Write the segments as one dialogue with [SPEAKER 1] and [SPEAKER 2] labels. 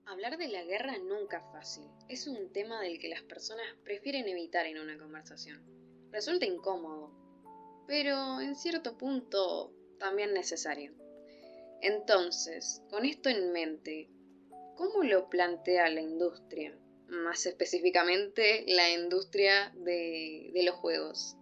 [SPEAKER 1] Hablar de la guerra nunca es fácil. Es un tema del que las personas prefieren evitar en una conversación. Resulta incómodo, pero en cierto punto también necesario. Entonces, con esto en mente, ¿cómo lo plantea la industria? Más específicamente, la industria de los juegos.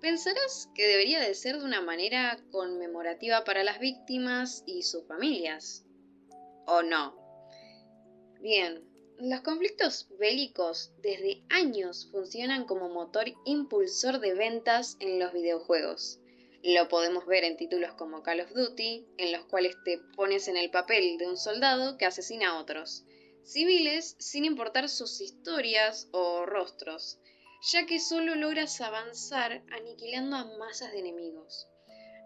[SPEAKER 1] Pensarás que debería de ser de una manera conmemorativa para las víctimas y sus familias. ¿O no? Bien, los conflictos bélicos desde años funcionan como motor impulsor de ventas en los videojuegos. Lo podemos ver en títulos como Call of Duty, en los cuales te pones en el papel de un soldado que asesina a otros, civiles sin importar sus historias o rostros, ya que solo logras avanzar aniquilando a masas de enemigos.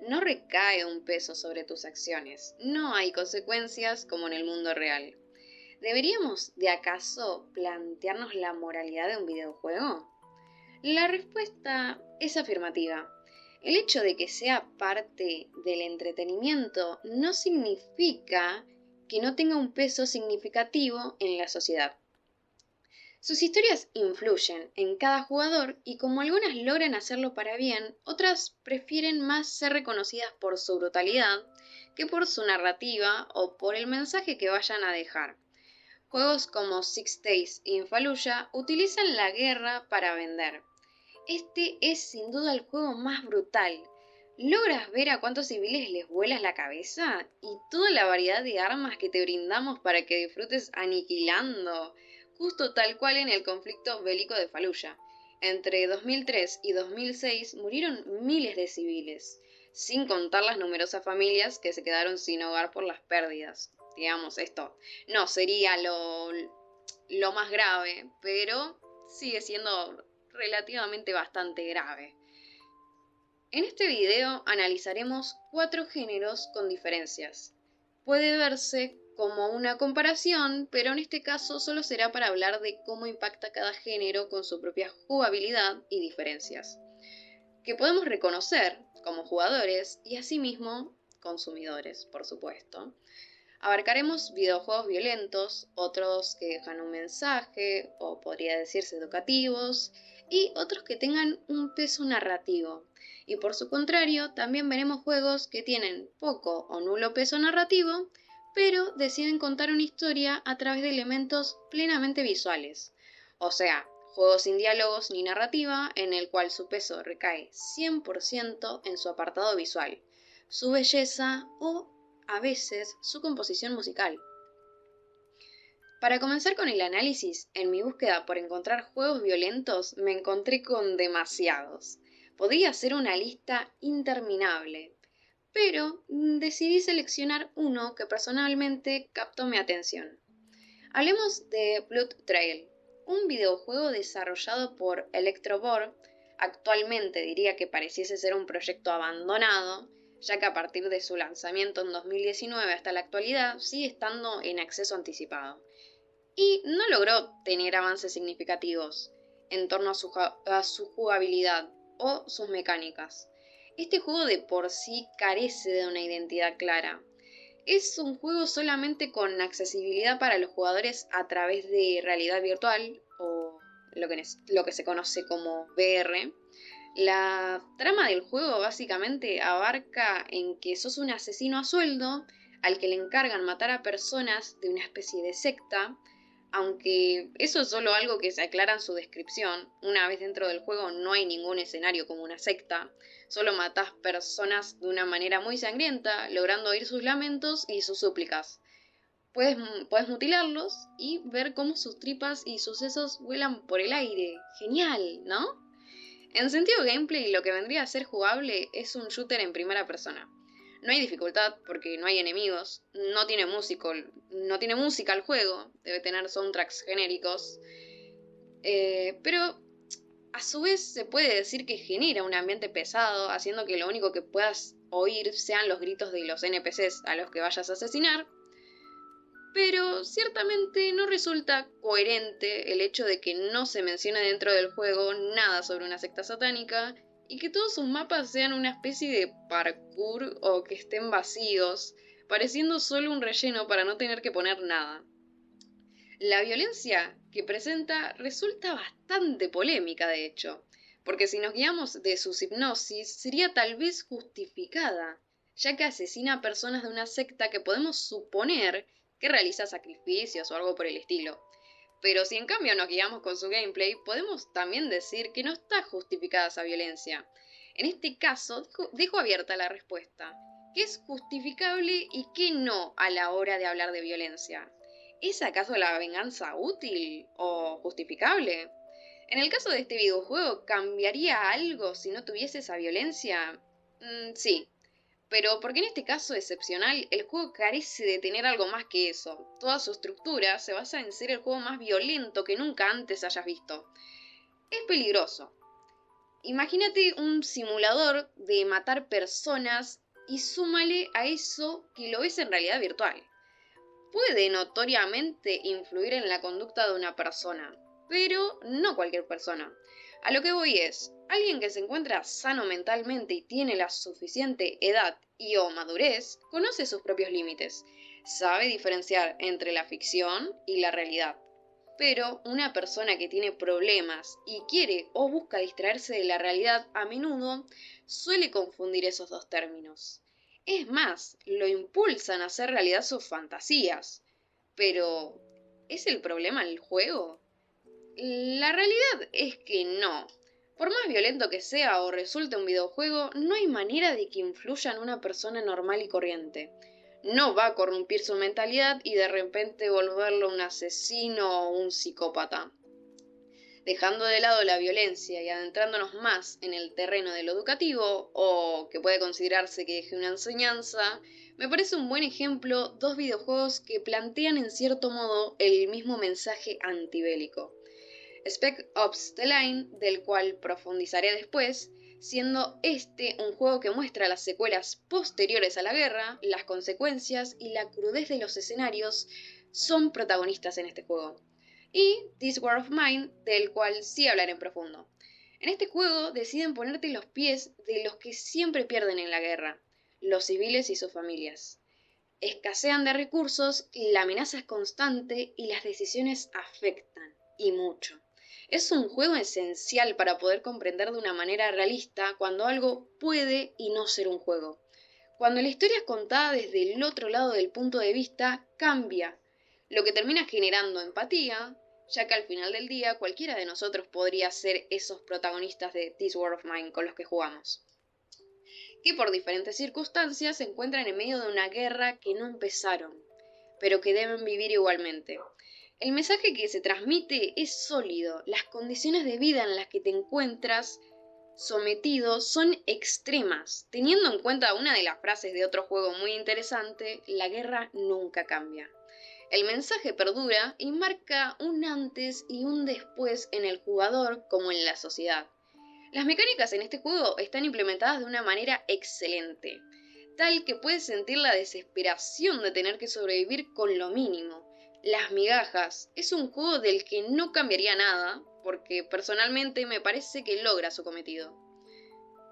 [SPEAKER 1] No recae un peso sobre tus acciones, no hay consecuencias como en el mundo real. ¿Deberíamos de acaso plantearnos la moralidad de un videojuego? La respuesta es afirmativa. El hecho de que sea parte del entretenimiento no significa que no tenga un peso significativo en la sociedad. Sus historias influyen en cada jugador y como algunas logran hacerlo para bien, otras prefieren más ser reconocidas por su brutalidad que por su narrativa o por el mensaje que vayan a dejar. Juegos como Six Days y Fallujah utilizan la guerra para vender. Este es sin duda el juego más brutal. ¿Logras ver a cuántos civiles les vuelas la cabeza? Y toda la variedad de armas que te brindamos para que disfrutes aniquilando, justo tal cual en el conflicto bélico de Fallujah. Entre 2003 y 2006 murieron miles de civiles, sin contar las numerosas familias que se quedaron sin hogar por las pérdidas. Digamos, esto no sería lo más grave, pero sigue siendo relativamente bastante grave. En este video analizaremos 4 géneros con diferencias. Puede verse como una comparación, pero en este caso solo será para hablar de cómo impacta cada género con su propia jugabilidad y diferencias, que podemos reconocer como jugadores y asimismo consumidores, por supuesto. Abarcaremos videojuegos violentos, otros que dejan un mensaje, o podría decirse educativos, y otros que tengan un peso narrativo. Y por su contrario, también veremos juegos que tienen poco o nulo peso narrativo, pero deciden contar una historia a través de elementos plenamente visuales. O sea, juegos sin diálogos ni narrativa, en el cual su peso recae 100% en su apartado visual, su belleza o a veces su composición musical. Para comenzar con el análisis, en mi búsqueda por encontrar juegos violentos me encontré con demasiados. Podría hacer una lista interminable, pero decidí seleccionar uno que personalmente captó mi atención. Hablemos de Blood Trail, un videojuego desarrollado por Electroboard. Actualmente diría que pareciese ser un proyecto abandonado, ya que a partir de su lanzamiento en 2019 hasta la actualidad sigue estando en acceso anticipado. Y no logró tener avances significativos en torno a su jugabilidad o sus mecánicas. Este juego de por sí carece de una identidad clara. Es un juego solamente con accesibilidad para los jugadores a través de realidad virtual o lo que se conoce como VR. La trama del juego básicamente abarca en que sos un asesino a sueldo al que le encargan matar a personas de una especie de secta, aunque eso es solo algo que se aclara en su descripción. Una vez dentro del juego no hay ningún escenario como una secta, solo matás personas de una manera muy sangrienta, logrando oír sus lamentos y sus súplicas. Puedes mutilarlos y ver cómo sus tripas y sus sesos vuelan por el aire. Genial, ¿no? En sentido gameplay, lo que vendría a ser jugable es un shooter en primera persona. No hay dificultad porque no hay enemigos, no tiene música el juego, debe tener soundtracks genéricos, pero a su vez se puede decir que genera un ambiente pesado, haciendo que lo único que puedas oír sean los gritos de los NPCs a los que vayas a asesinar, pero ciertamente no resulta coherente el hecho de que no se mencione dentro del juego nada sobre una secta satánica y que todos sus mapas sean una especie de parkour o que estén vacíos, pareciendo solo un relleno para no tener que poner nada. La violencia que presenta resulta bastante polémica, de hecho, porque si nos guiamos de sus hipnosis, sería tal vez justificada, ya que asesina a personas de una secta que podemos suponer que realiza sacrificios o algo por el estilo. Pero si en cambio nos guiamos con su gameplay, podemos también decir que no está justificada esa violencia. En este caso, dejo abierta la respuesta. ¿Qué es justificable y qué no a la hora de hablar de violencia? ¿Es acaso la venganza útil o justificable? En el caso de este videojuego, ¿cambiaría algo si no tuviese esa violencia? Sí, pero porque en este caso excepcional, el juego carece de tener algo más que eso. Toda su estructura se basa en ser el juego más violento que nunca antes hayas visto. Es peligroso. Imagínate un simulador de matar personas y súmale a eso que lo ves en realidad virtual. Puede notoriamente influir en la conducta de una persona, pero no cualquier persona. A lo que voy es, alguien que se encuentra sano mentalmente y tiene la suficiente edad y o madurez, conoce sus propios límites, sabe diferenciar entre la ficción y la realidad. Pero una persona que tiene problemas y quiere o busca distraerse de la realidad a menudo suele confundir esos dos términos. Es más, lo impulsan a hacer realidad sus fantasías. Pero, ¿es el problema el juego? La realidad es que no. Por más violento que sea o resulte un videojuego, no hay manera de que influya en una persona normal y corriente. No va a corrompir su mentalidad y de repente volverlo un asesino o un psicópata. Dejando de lado la violencia y adentrándonos más en el terreno de lo educativo, o que puede considerarse que deje una enseñanza, me parece un buen ejemplo dos videojuegos que plantean en cierto modo el mismo mensaje antibélico. Spec Ops The Line, del cual profundizaré después, siendo este un juego que muestra las secuelas posteriores a la guerra, las consecuencias y la crudez de los escenarios son protagonistas en este juego. Y This War of Mine, del cual sí hablaré en profundo. En este juego deciden ponerte los pies de los que siempre pierden en la guerra, los civiles y sus familias. Escasean de recursos, la amenaza es constante y las decisiones afectan, y mucho. Es un juego esencial para poder comprender de una manera realista cuando algo puede y no ser un juego. Cuando la historia es contada desde el otro lado del punto de vista, cambia, lo que termina generando empatía, ya que al final del día cualquiera de nosotros podría ser esos protagonistas de This War of Mine con los que jugamos, que por diferentes circunstancias se encuentran en medio de una guerra que no empezaron, pero que deben vivir igualmente. El mensaje que se transmite es sólido, las condiciones de vida en las que te encuentras sometido son extremas. Teniendo en cuenta una de las frases de otro juego muy interesante, la guerra nunca cambia. El mensaje perdura y marca un antes y un después en el jugador como en la sociedad. Las mecánicas en este juego están implementadas de una manera excelente, tal que puedes sentir la desesperación de tener que sobrevivir con lo mínimo. Las migajas es un juego del que no cambiaría nada, porque personalmente me parece que logra su cometido.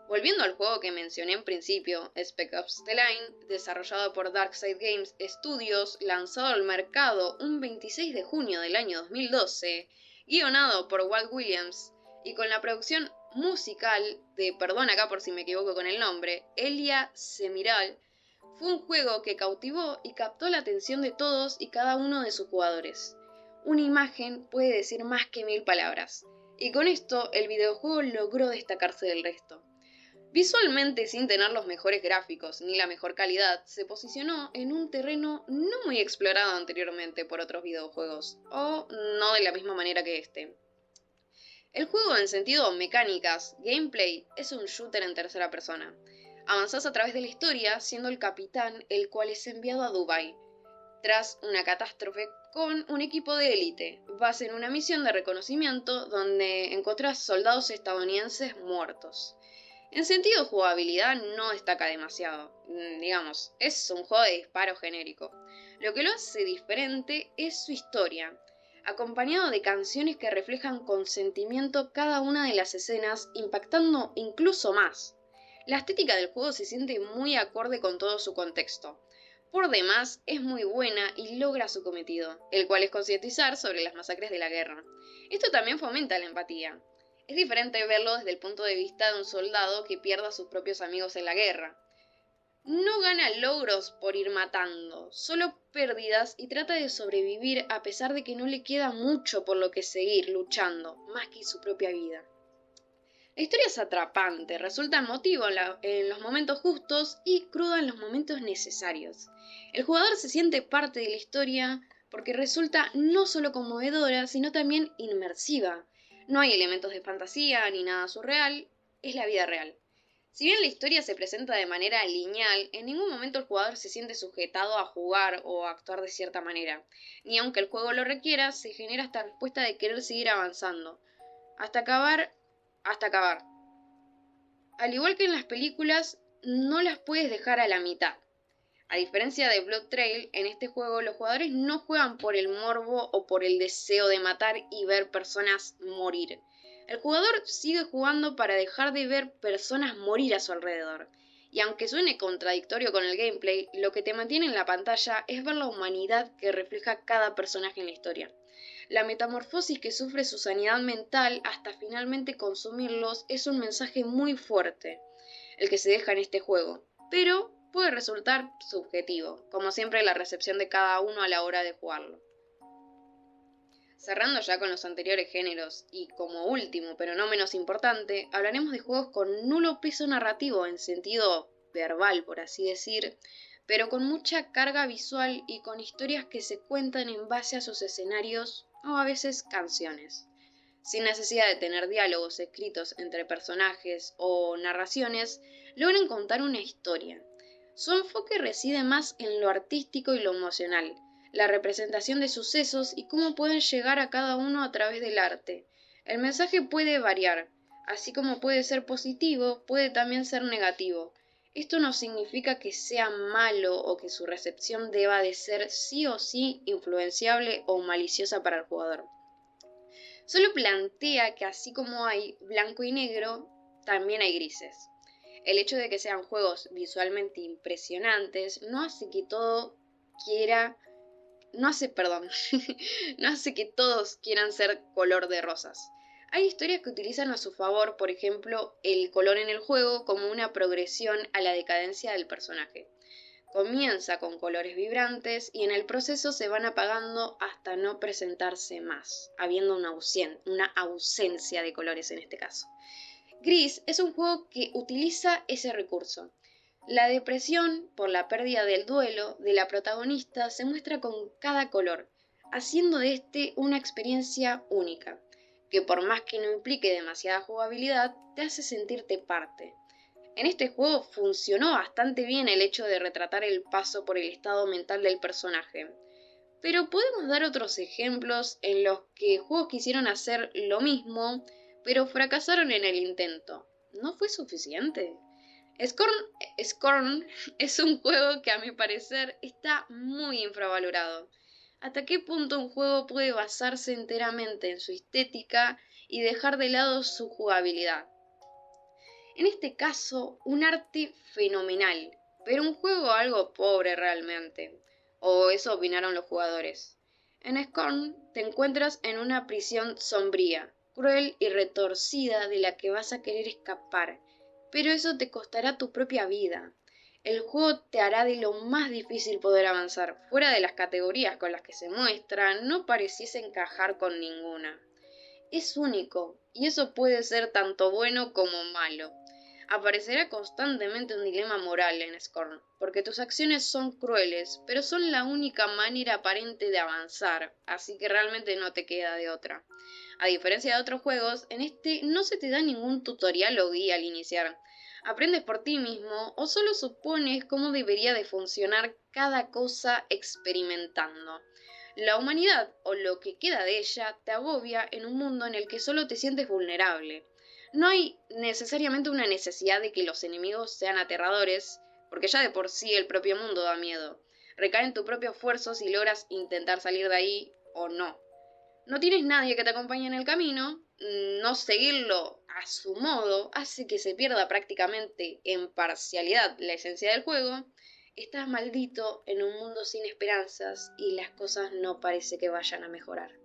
[SPEAKER 1] Volviendo al juego que mencioné en principio, Spec Ops The Line, desarrollado por Darkside Games Studios, lanzado al mercado un 26 de junio del año 2012, guionado por Walt Williams y con la producción musical de, perdón acá por si me equivoco con el nombre, Elia Semiral, fue un juego que cautivó y captó la atención de todos y cada uno de sus jugadores. Una imagen puede decir más que 1000 palabras, y con esto el videojuego logró destacarse del resto. Visualmente, sin tener los mejores gráficos ni la mejor calidad, se posicionó en un terreno no muy explorado anteriormente por otros videojuegos, o no de la misma manera que este. El juego en sentido mecánicas, gameplay, es un shooter en tercera persona. Avanzás a través de la historia siendo el capitán el cual es enviado a Dubai, tras una catástrofe con un equipo de élite. Vas en una misión de reconocimiento donde encontrás soldados estadounidenses muertos. En sentido jugabilidad no destaca demasiado, digamos, es un juego de disparo genérico. Lo que lo hace diferente es su historia. acompañado de canciones que reflejan con sentimiento cada una de las escenas, impactando incluso más. La estética del juego se siente muy acorde con todo su contexto. Por demás, es muy buena y logra su cometido, el cual es concientizar sobre las masacres de la guerra. Esto también fomenta la empatía. Es diferente verlo desde el punto de vista de un soldado que pierda a sus propios amigos en la guerra. No gana logros por ir matando, solo pérdidas y trata de sobrevivir a pesar de que no le queda mucho por lo que seguir luchando, más que su propia vida. La historia es atrapante, resulta emotiva en los momentos justos y cruda en los momentos necesarios. El jugador se siente parte de la historia porque resulta no solo conmovedora, sino también inmersiva. No hay elementos de fantasía ni nada surreal, es la vida real. Si bien la historia se presenta de manera lineal, en ningún momento el jugador se siente sujetado a jugar o a actuar de cierta manera. Ni aunque el juego lo requiera, se genera esta respuesta de querer seguir avanzando, hasta acabar, hasta acabar. Al igual que en las películas, no las puedes dejar a la mitad. A diferencia de Blood Trail, en este juego los jugadores no juegan por el morbo o por el deseo de matar y ver personas morir. El jugador sigue jugando para dejar de ver personas morir a su alrededor. Y aunque suene contradictorio con el gameplay, lo que te mantiene en la pantalla es ver la humanidad que refleja cada personaje en la historia. La metamorfosis que sufre su sanidad mental hasta finalmente consumirlos es un mensaje muy fuerte, el que se deja en este juego, pero puede resultar subjetivo, como siempre la recepción de cada uno a la hora de jugarlo. Cerrando ya con los anteriores géneros y como último, pero no menos importante, hablaremos de juegos con nulo peso narrativo en sentido verbal, por así decir, pero con mucha carga visual y con historias que se cuentan en base a sus escenarios o a veces canciones. Sin necesidad de tener diálogos escritos entre personajes o narraciones, logran contar una historia. Su enfoque reside más en lo artístico y lo emocional, la representación de sucesos y cómo pueden llegar a cada uno a través del arte. El mensaje puede variar, así como puede ser positivo, puede también ser negativo. Esto no significa que sea malo o que su recepción deba de ser sí o sí influenciable o maliciosa para el jugador. Solo plantea que así como hay blanco y negro, también hay grises. El hecho de que sean juegos visualmente impresionantes no hace que todo quiera, no hace, perdón, no hace que todos quieran ser color de rosas. Hay historias que utilizan a su favor, por ejemplo, el color en el juego como una progresión a la decadencia del personaje. Comienza con colores vibrantes y en el proceso se van apagando hasta no presentarse más, habiendo una ausencia de colores en este caso. Gris es un juego que utiliza ese recurso. La depresión por la pérdida del duelo de la protagonista se muestra con cada color, haciendo de este una experiencia única, que por más que no implique demasiada jugabilidad, te hace sentirte parte. En este juego funcionó bastante bien el hecho de retratar el paso por el estado mental del personaje. Pero podemos dar otros ejemplos en los que juegos quisieron hacer lo mismo, pero fracasaron en el intento. ¿No fue suficiente? Scorn es un juego que a mi parecer está muy infravalorado. ¿Hasta qué punto un juego puede basarse enteramente en su estética y dejar de lado su jugabilidad? En este caso, un arte fenomenal, pero un juego algo pobre realmente. O eso opinaron los jugadores. En Scorn te encuentras en una prisión sombría, cruel y retorcida de la que vas a querer escapar, pero eso te costará tu propia vida. El juego te hará de lo más difícil poder avanzar. Fuera de las categorías con las que se muestra, no pareciese encajar con ninguna. Es único, y eso puede ser tanto bueno como malo. Aparecerá constantemente un dilema moral en Scorn, porque tus acciones son crueles, pero son la única manera aparente de avanzar, así que realmente no te queda de otra. A diferencia de otros juegos, en este no se te da ningún tutorial o guía al iniciar. Aprendes por ti mismo o solo supones cómo debería de funcionar cada cosa experimentando. La humanidad, o lo que queda de ella, te agobia en un mundo en el que solo te sientes vulnerable. No hay necesariamente una necesidad de que los enemigos sean aterradores, porque ya de por sí el propio mundo da miedo. Recae en tu propio esfuerzo si logras intentar salir de ahí o no. no tienes nadie que te acompañe en el camino, no seguirlo a su modo hace que se pierda prácticamente en parcialidad la esencia del juego. Estás maldito en un mundo sin esperanzas y las cosas no parece que vayan a mejorar.